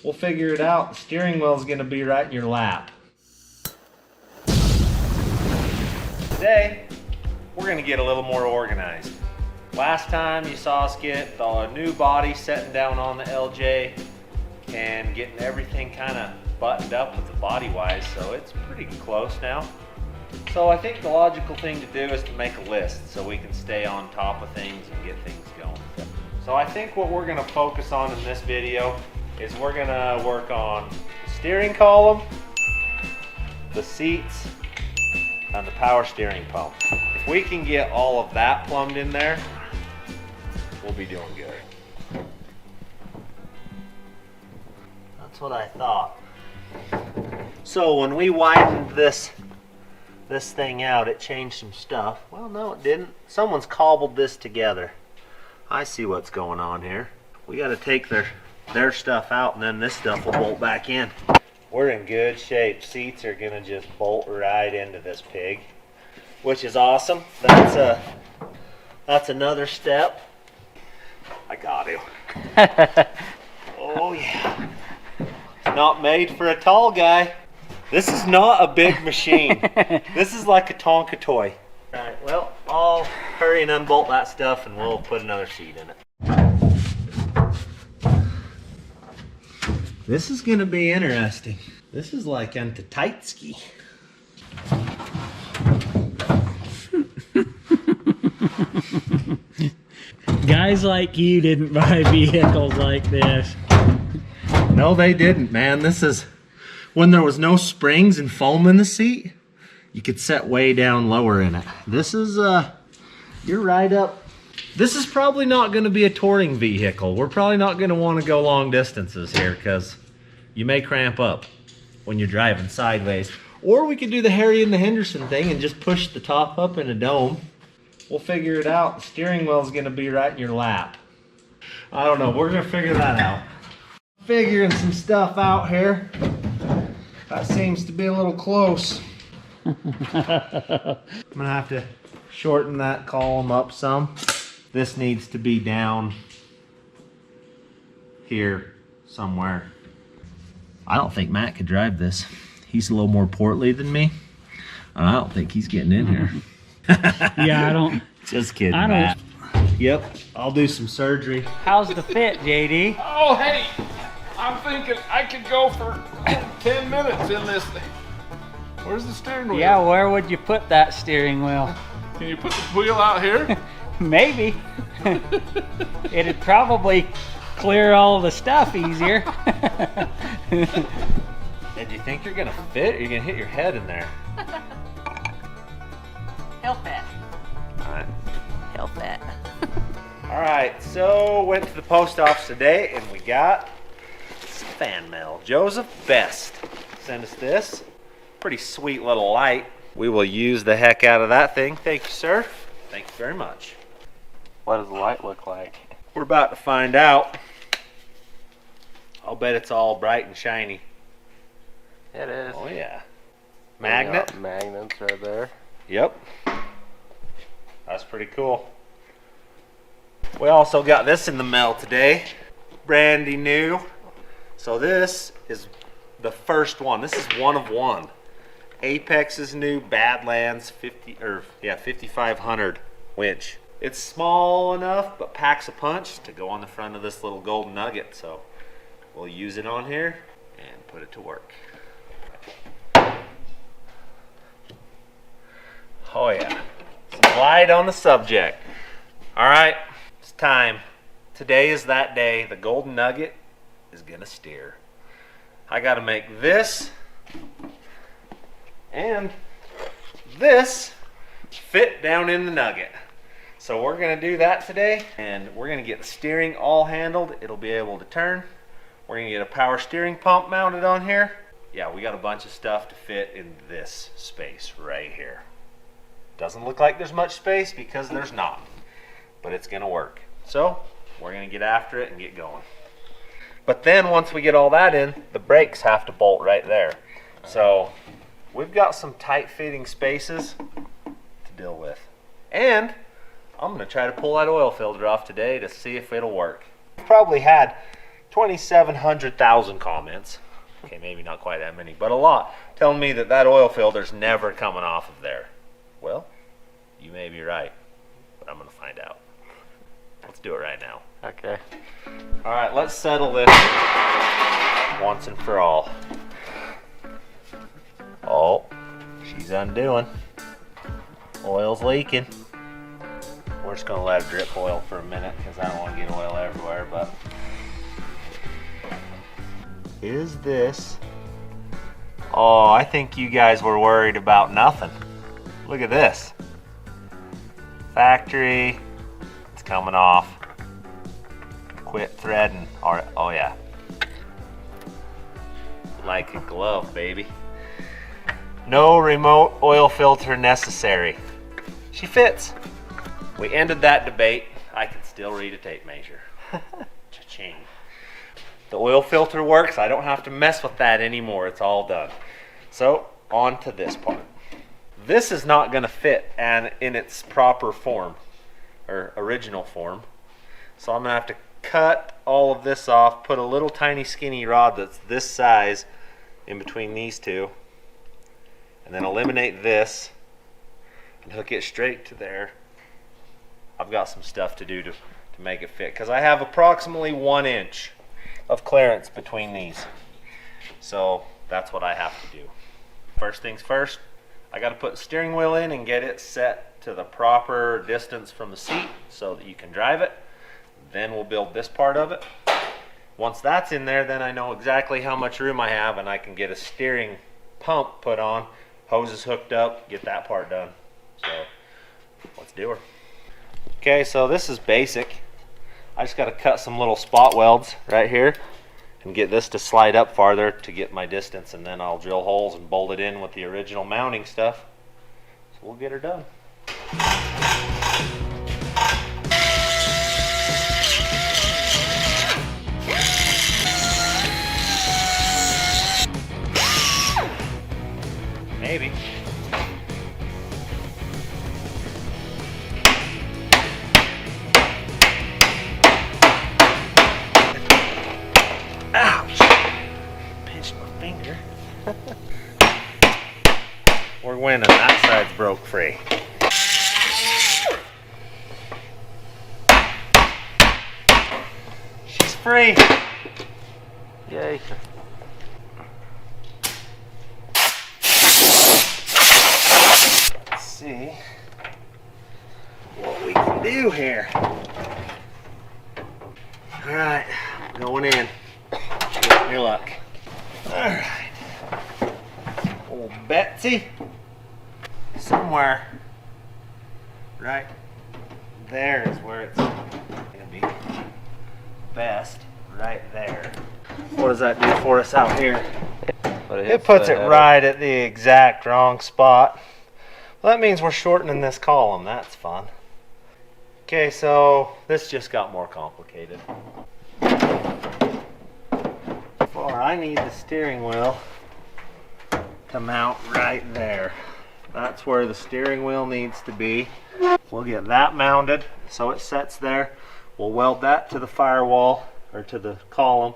We'll figure it out. The steering wheel is going to be right in your lap. Today, we're going to get a little more organized. Last time you saw us get the new body setting down on the LJ and getting everything kind of buttoned up with the body wise, so it's pretty close now. So I think the logical thing to do is to make a list so we can stay on top of things and get things going. So I think what we're going to focus on in this video is we're going to work on the steering column, the seats, and the power steering pump. If we can get all of that plumbed in there, we'll be doing good. That's what I thought. So when we widened this thing out, it changed some stuff. Well, no, it didn't. Someone's cobbled this together. I see what's going on here. We got to take their stuff out, and then this stuff will bolt back in. We're in good shape. Seats are gonna just bolt right into this pig, which is awesome. That's another step. I got to. Oh yeah. It's not made for a tall guy. This is not a big machine. This is like a Tonka toy. All right, well, I'll hurry and unbolt that stuff and we'll put another seat in it. This is gonna be interesting. This is like into tight ski. Guys like you didn't buy vehicles like this. No, they didn't, man. This is when there was no springs and foam in the seat. You could set way down lower in it. This is you're right up. This is probably not going to be a touring vehicle. We're probably not going to want to go long distances here because you may cramp up when you're driving sideways. Or we could do the Harry and the Henderson thing and just push the top up in a dome. We'll figure it out. The steering wheel is going to be right in your lap. I don't know. We're going to figure that out. Figuring some stuff out here. That seems to be a little close. I'm going to have to shorten that column up some. This needs to be down here somewhere. I don't think Matt could drive this. He's a little more portly than me. I don't think he's getting in here. Yeah, I don't. Just kidding, I don't. Matt. Yep, I'll do some surgery. How's the fit, JD? Oh, hey, I'm thinking I could go for 10 minutes in this thing. Where's the steering wheel? Yeah, where would you put that steering wheel? Can you put the wheel out here? Maybe. It'd probably clear all the stuff easier. And you think you're gonna fit or you're gonna hit your head in there? He'll fit. Alright. He'll fit. Alright, so went to the post office today and we got some fan mail. Joseph Best sent us this. Pretty sweet little light. We will use the heck out of that thing. Thank you, sir. Thank you very much. What does the light look like? We're about to find out. I'll bet it's all bright and shiny. It is. Oh yeah. Magnet? Yeah, magnets right there. Yep. That's pretty cool. We also got this in the mail today. Brandy new. So this is the first one. This is one of one. Apex's new Badlands 5500 winch. It's small enough but packs a punch to go on the front of this little Golden Nugget. So we'll use it on here and put it to work. Oh yeah, some light on the subject. All right, it's time. Today is that day. The Golden Nugget is gonna steer. I gotta make this and this fit down in the Nugget. So we're gonna do that today, and we're gonna get the steering all handled. It'll be able to turn. We're gonna get a power steering pump mounted on here. Yeah, we got a bunch of stuff to fit in this space right here. Doesn't look like there's much space because there's not, but it's gonna work. So we're gonna get after it and get going. But then once we get all that in, the brakes have to bolt right there. So we've got some tight fitting spaces to deal with. And I'm gonna try to pull that oil filter off today to see if it'll work. We've probably had 2,700,000 comments. Okay, maybe not quite that many, but a lot, telling me that that oil filter's never coming off of there. Well, you may be right, but I'm gonna find out. Let's do it right now. Okay. All right, let's settle this once and for all. Oh, she's undoing. Oil's leaking. We're just gonna let it drip oil for a minute because I don't want to get oil everywhere, but is this? Oh, I think you guys were worried about nothing. Look at this. Factory, it's coming off. Quit threading. All right. Oh yeah. Like a glove, baby. No remote oil filter necessary. She fits. We ended that debate. I can still read a tape measure. Cha-ching. The oil filter works. I don't have to mess with that anymore. It's all done. So on to this part. This is not going to fit and in its proper form or original form. So I'm going to have to cut all of this off, put a little tiny skinny rod that's this size in between these two, and then eliminate this and hook it straight to there. I've got some stuff to do to make it fit because I have approximately 1 inch of clearance between these. So that's what I have to do. First things first, I got to put the steering wheel in and get it set to the proper distance from the seat so that you can drive it. Then we'll build this part of it. Once that's in there, then I know exactly how much room I have and I can get a steering pump put on, hoses hooked up, get that part done. So let's do her. Okay, so this is basic. I just got to cut some little spot welds right here and get this to slide up farther to get my distance, and then I'll drill holes and bolt it in with the original mounting stuff. So we'll get her done. Maybe. Ouch! Pinched my finger. We're winning. That side's broke free. She's free. Yay. Let's see what we can do here. All right, going in. Wish me luck. All right. Old Betsy. Somewhere right there is where it's gonna be best. Right there. What does that do for us out here? It puts it right at the exact wrong spot. Well, that means we're shortening this column. That's fun. Okay, so this just got more complicated. I need the steering wheel to mount right there. That's where the steering wheel needs to be. We'll get that mounted so it sets there. We'll weld that to the firewall or to the column,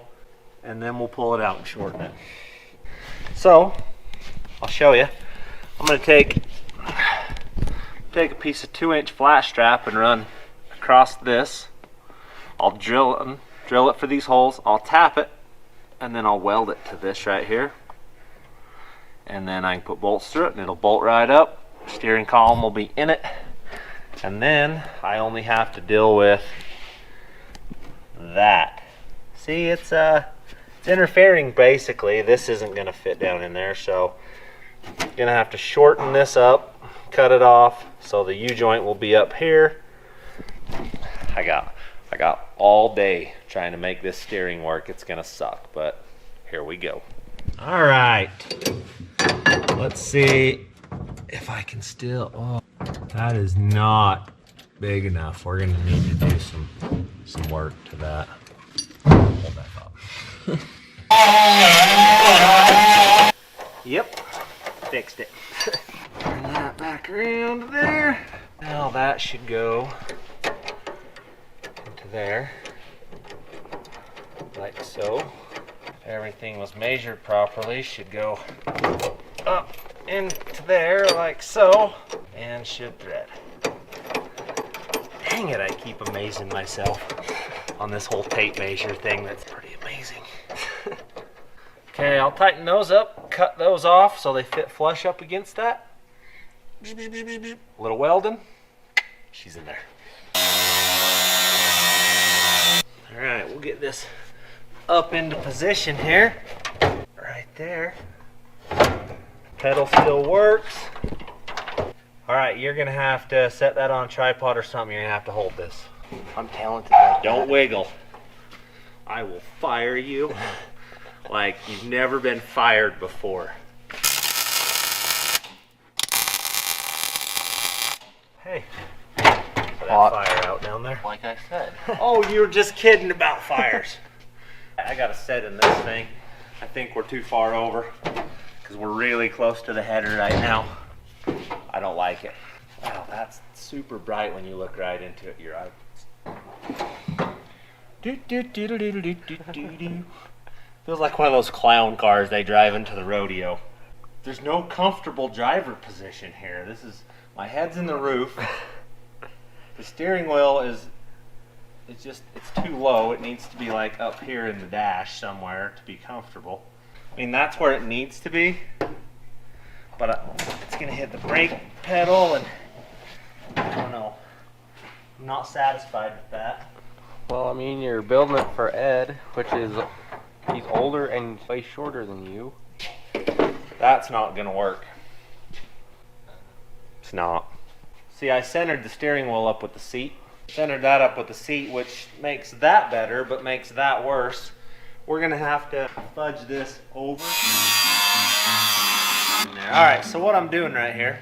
and then we'll pull it out and shorten it. So I'll show you. I'm going to take a piece of 2-inch flat strap and run across this. I'll drill it for these holes. I'll tap it, and then I'll weld it to this right here. And then I can put bolts through it and it'll bolt right up. Steering column will be in it. And then I only have to deal with that. See, it's interfering basically. This isn't gonna fit down in there, so I'm gonna have to shorten this up, cut it off, so the U-joint will be up here. I got all day trying to make this steering work. It's gonna suck, but here we go. All right, let's see if I can still, oh, that is not big enough. We're gonna need to do some work to that. Hold that up. Yep, fixed it. Turn that back around there. Now that should go into there, like So, if everything was measured properly, should go up into there like so, and should thread. Dang it, I keep amazing myself on this whole tape measure thing. That's pretty amazing. Okay, I'll tighten those up, cut those off so they fit flush up against that. A little welding. She's in there. All right, we'll get this up into position here. Right there. Pedal still works. All right, you're gonna have to set that on a tripod or something. You're gonna have to hold this. I'm talented like Don't that. wiggle. I will fire you like you've never been fired before. Hey, put that fire out down there. Like I said. Oh, you were just kidding about fires. I got a set in this thing. I think we're too far over because we're really close to the header right now. I don't like it. Wow, that's super bright when you look right into it. Your eye. Feels like one of those clown cars they drive into the rodeo. There's no comfortable driver position here. This is, my head's in the roof. The steering wheel is, it's too low. It needs to be like up here in the dash somewhere to be comfortable. I mean, that's where it needs to be. But it's gonna hit the brake pedal and I don't know. I'm not satisfied with that. Well, I mean, you're building it for Ed, which is, he's older and way shorter than you. That's not gonna work. It's not. See, I centered the steering wheel up with the seat. Centered that up with the seat, which makes that better, but makes that worse. We're gonna have to fudge this over. All right, so what I'm doing right here,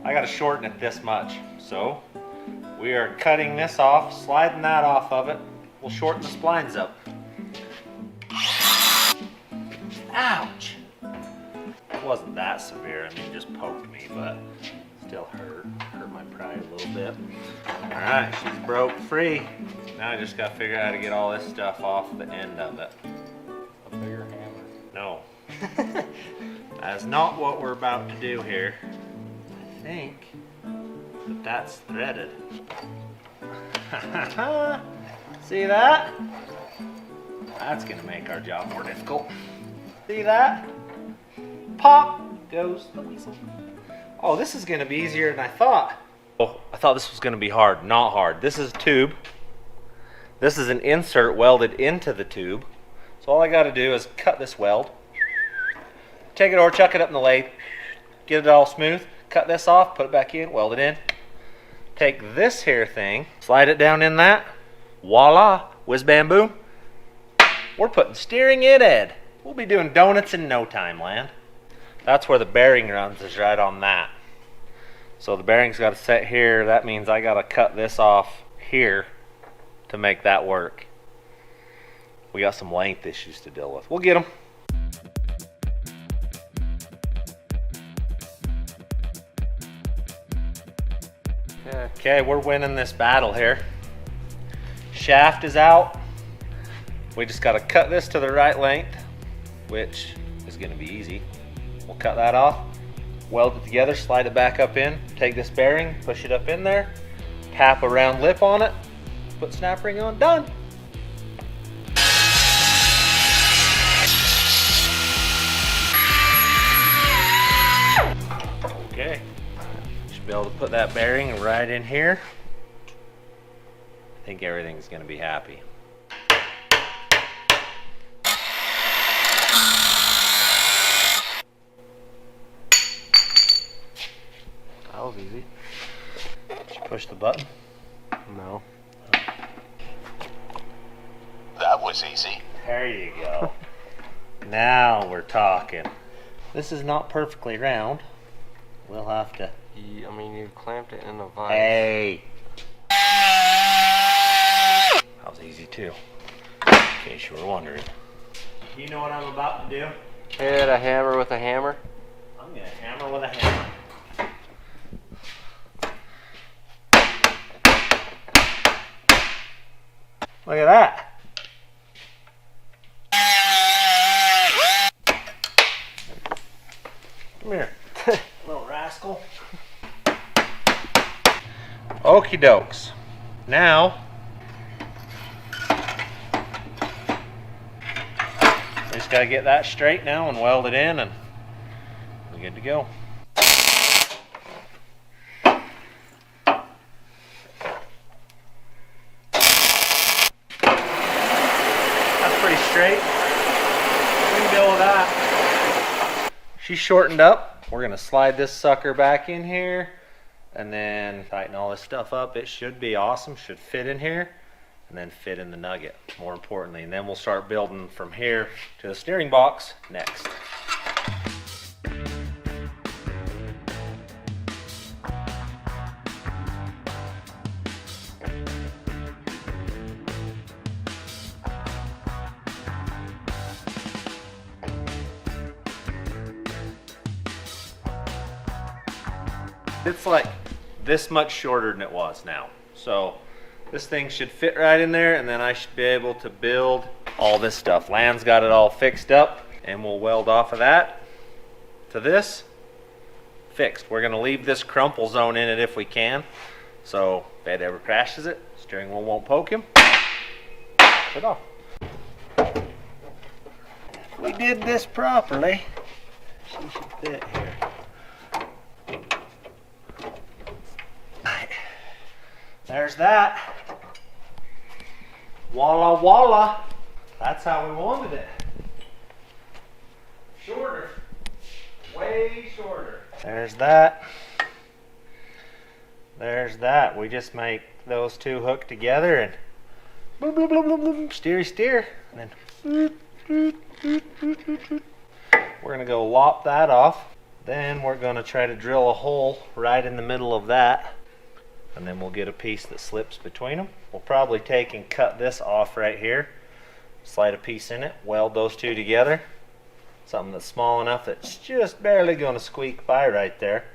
I gotta shorten it this much. So we are cutting this off, sliding that off of it. We'll shorten the splines up. Ouch! It wasn't that severe, I mean, it just poked me, but still hurt my pride a little bit. All right, she's broke free. Now I just gotta figure out how to get all this stuff off the end of it. A bigger hammer. No. That's not what we're about to do here. I think that that's threaded. See that? That's gonna make our job more difficult. See that? Pop goes the weasel. Oh, this is gonna be easier than I thought. Oh, I thought this was gonna be hard. Not hard. This is a tube. This is an insert welded into the tube. So all I gotta do is cut this weld. Take it over, chuck it up in the lathe, get it all smooth, cut this off, put it back in, weld it in. Take this here thing, slide it down in that, voila, whiz bam boom. We're putting steering in, Ed. We'll be doing donuts in no time, land. That's where the bearing runs, is right on that. So the bearing's got to set here. That means I got to cut this off here to make that work. We got some length issues to deal with. We'll get them. Okay, we're winning this battle here. Shaft is out. We just got to cut this to the right length, which is going to be easy. We'll cut that off, weld it together, slide it back up in, take this bearing, push it up in there, tap a round lip on it, put snap ring on, done. Okay, should be able to put that bearing right in here. I think everything's going to be happy. That was easy. Did you push the button? No. That was easy. There you go. Now we're talking. This is not perfectly round. We'll have to... I mean, you clamped it in a vise. Hey! That was easy too, in case you were wondering. You know what I'm about to do? Hit a hammer with a hammer. I'm gonna hammer with a hammer. Look at that. Okie dokes. Now, we just gotta get that straight now and weld it in, and we're good to go. That's pretty straight. We can deal with that. She's shortened up. We're gonna slide this sucker back in here and then tighten all this stuff up. It should be awesome, should fit in here and then fit in the Nugget, more importantly. And then we'll start building from here to the steering box next. It's like this much shorter than it was now. So this thing should fit right in there, and then I should be able to build all this stuff. Land's got it all fixed up, and we'll weld off of that to this fixed. We're gonna leave this crumple zone in it if we can. So if Ed ever crashes it, steering wheel won't poke him. Put it off. If we did this properly, she should fit here. There's that. Walla walla. That's how we wanted it. Shorter. Way shorter. There's that. There's that. We just make those two hook together and boom, boom, boom, boom, boom, steer, steer. And then we're gonna go lop that off. Then we're gonna try to drill a hole right in the middle of that. And then we'll get a piece that slips between them. We'll probably take and cut this off right here, slide a piece in it, weld those two together. Something that's small enough that's just barely going to squeak by right there.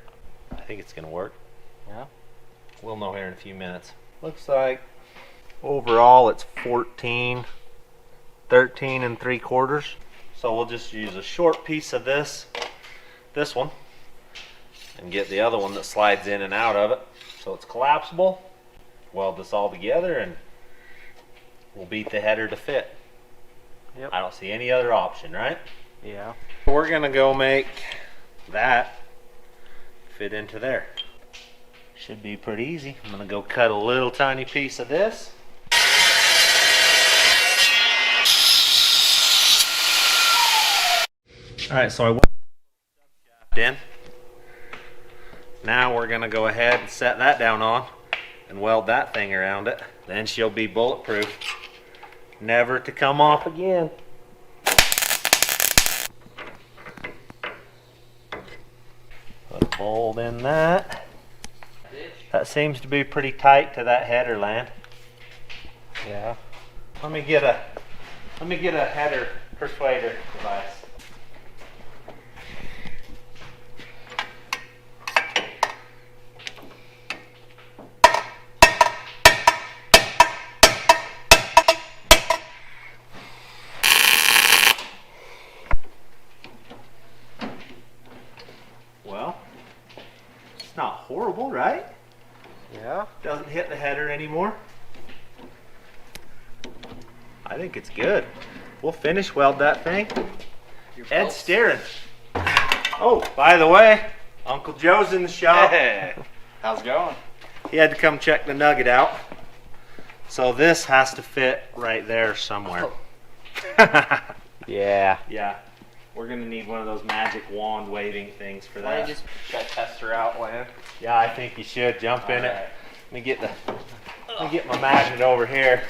I think it's going to work. Yeah, we'll know here in a few minutes. Looks like overall it's 13 3/4. So we'll just use a short piece of this one, and get the other one that slides in and out of it. So it's collapsible. Weld this all together and we'll beat the header to fit. Yep. I don't see any other option, right? Yeah. We're gonna go make that fit into there. Should be pretty easy. I'm gonna go cut a little tiny piece of this. All right, so I went in. Now we're gonna go ahead and set that down on and weld that thing around it. Then she'll be bulletproof, never to come off again. Put a bolt in that. That seems to be pretty tight to that header, Land. Yeah. Let me get a header persuader device. Well, it's not horrible, right? Yeah. Doesn't hit the header anymore. I think it's good. We'll finish weld that thing. Ed's steering. Oh, by the way, Uncle Joe's in the shop. Hey, how's it going? He had to come check the Nugget out. So this has to fit right there somewhere. Yeah. Yeah. We're gonna need one of those magic wand waving things for that. Just got tester out, Land. Yeah, I think you should jump in it. Let me get my magnet over here.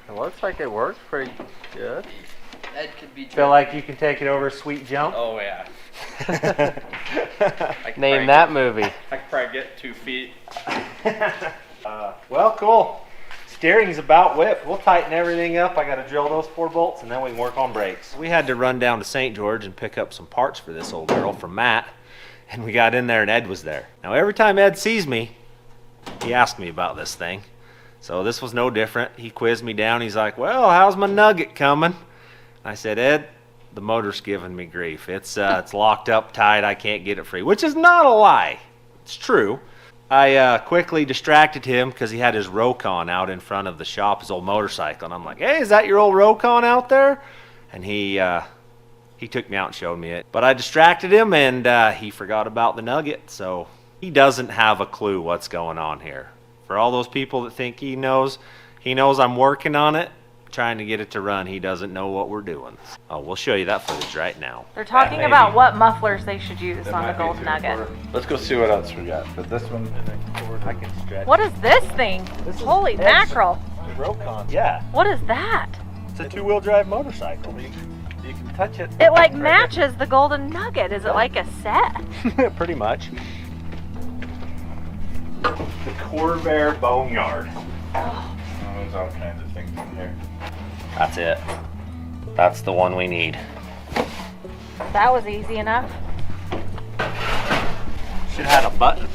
It looks like it works pretty good. Ed could be. Feel like you can take it over a sweet jump? Oh yeah. Name that movie. I could probably get 2 feet. Well, cool. Steering's about whipped. We'll tighten everything up. I got to drill those 4 bolts and then we can work on brakes. We had to run down to St. George and pick up some parts for this old girl from Matt. And we got in there and Ed was there. Now every time Ed sees me, he asks me about this thing. So this was no different. He quizzed me down. He's like, well, how's my Nugget coming? I said, Ed, the motor's giving me grief. It's locked up tight. I can't get it free, which is not a lie. It's true. I quickly distracted him because he had his Rokon out in front of the shop, his old motorcycle. And I'm like, hey, is that your old Rokon out there? And he took me out and showed me it. But I distracted him, and he forgot about the Nugget. So he doesn't have a clue what's going on here. For all those people that think he knows I'm working on it, trying to get it to run. He doesn't know what we're doing. Oh, we'll show you that footage right now. They're talking about what mufflers they should use on the Golden Nugget. Let's go see what else we got. For this one, I can stretch. What is this thing? Holy mackerel. Rokon. Yeah, What is that? it's a two-wheel drive motorcycle. you can touch it. It like matches the Golden Nugget. Is it like a set? Pretty much. The Corvair Boneyard. Oh, there's all kinds of things in here. That's it. That's the one we need. That was easy enough. Should have had a button.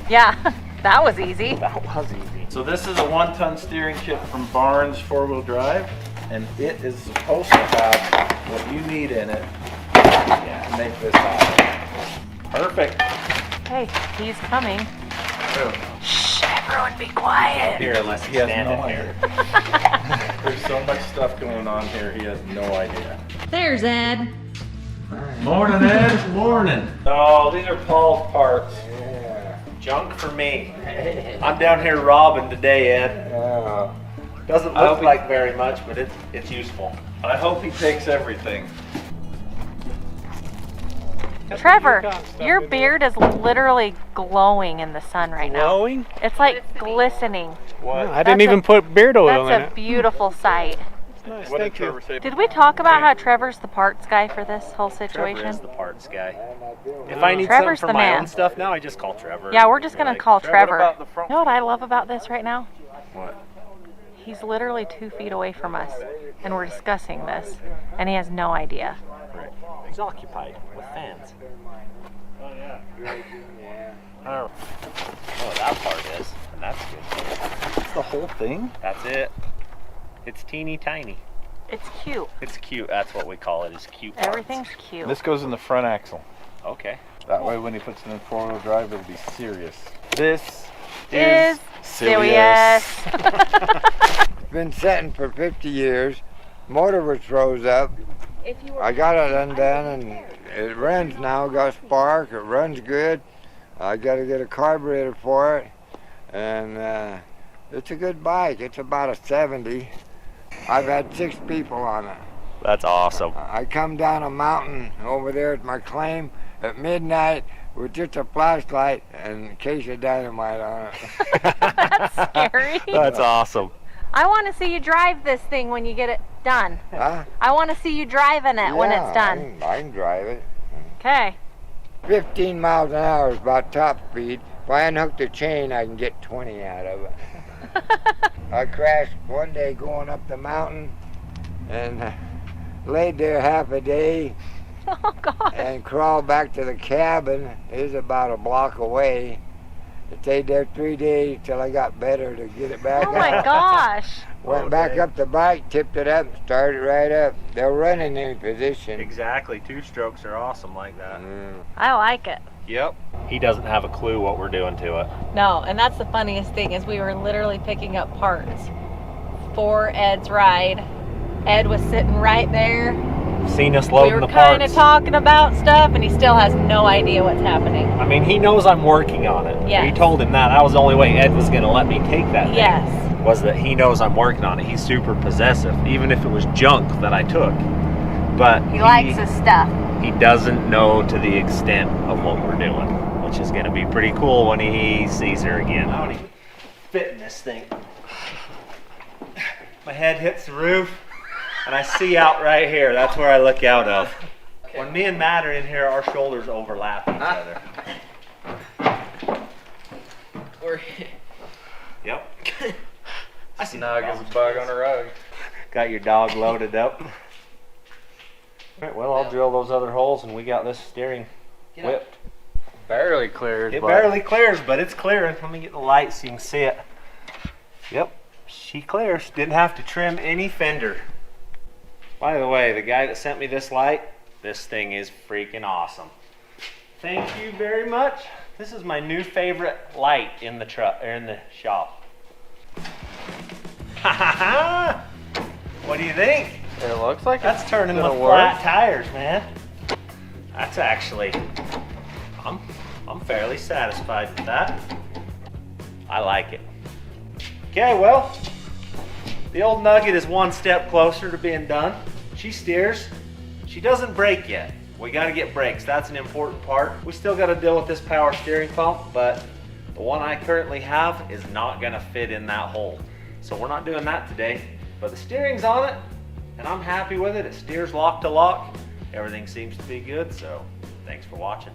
Yeah, that was easy. That was easy. So this is a 1-ton steering kit from Barnes 4-wheel drive, and it is supposed to have what you need in it to make this happen. Perfect. Hey, he's coming. Shh, everyone be quiet. Here, unless He you has stand no in here. idea. There's so much stuff going on here, he has no idea. There's Ed. Morning, Ed. Morning. Oh, these are Paul's parts. Junk for me. I'm down here robbing today, Ed. Doesn't I hope look he- like very much, but it's useful. I hope he takes everything. Trevor, your beard is literally glowing in the sun right now. Glowing? It's like glistening. What? I didn't That's even put beard oil in That's a it. beautiful sight. Nice, What did thank you. Trevor say? Did we talk about how Trevor's the parts guy for this whole Trevor situation? is the parts guy. If I need Trevor's something for the my man. own stuff now, I just call Trevor. Yeah, we're just gonna Like, call Trevor. about the front? You know what I love about this right now? What? He's literally 2 feet away from us, and we're discussing this, and he has no idea. He's occupied with fans. Oh, that part is, and that's good. That's the whole thing? That's it. It's teeny tiny. It's cute. It's cute. That's what we call it. Is cute parts. Everything's cute. This goes in the front axle. Okay. That way when he puts it in 4-wheel drive, it'll be serious. This is serious. Been setting for 50 years. Motor was froze up. I got it undone and it runs now. Got spark. It runs good. I got to get a carburetor for it, and it's a good bike. It's about a 70. I've had 6 people on it. That's awesome. I come down a mountain over there at my claim at midnight with just a flashlight and a case of dynamite on it. That's scary. That's awesome. I want to see you drive this thing when you get it done. Huh? I want to see you driving it when it's done. I can drive it. Okay. 15 miles an hour is about top speed. If I unhook the chain, I can get 20 out of it. I crashed one day going up the mountain and laid there half a day Oh, God. and crawled back to the cabin. It was about a block away. I stayed there 3 days till I got better to get it back Oh, up. my gosh. Went back up the bike, tipped it up, started right up. They'll run in any position. Exactly. 2 strokes are awesome like that. I like it. Yep. He doesn't have a clue what we're doing to it. No, and that's the funniest thing is we were literally picking up parts for Ed's ride. Ed was sitting right there. Seen us We loading were the kind parts. of talking about stuff, and he still has no idea what's happening. I mean, he knows I'm working on it. Yes. We told him that. That was the only way Ed was going to let me take that thing. Yes. Was that he knows I'm working on it. He's super possessive, even if it was junk that I took. But He likes his stuff. He doesn't know to the extent of what we're doing, which is going to be pretty cool when he sees her again. I don't even fit in this thing. My head hits the roof, and I see out right here. That's where I look out of. When me and Matt are in here, our shoulders overlap each other. Yep. I see Now it gets a bug on a rug. Got your dog loaded up. Alright, well, I'll drill those other holes and we got this steering whipped. Barely cleared. It but barely clears, but it's clearing. Let me get the light so you can see it. Yep, she clears. Didn't have to trim any fender. By the way, the guy that sent me this light, this thing is freaking awesome. Thank you very much. This is my new favorite light in the truck or in the shop. Ha ha ha! What do you think? It looks like That's it's turning with gonna flat work. tires, man. That's actually, I'm fairly satisfied with that. I like it. Okay, well, the old Nugget is one step closer to being done. She steers. She doesn't brake yet. We got to get brakes. That's an important part. We still got to deal with this power steering pump, but the one I currently have is not going to fit in that hole. So we're not doing that today, but the steering's on it and I'm happy with it. It steers lock to lock. Everything seems to be good, so thanks for watching.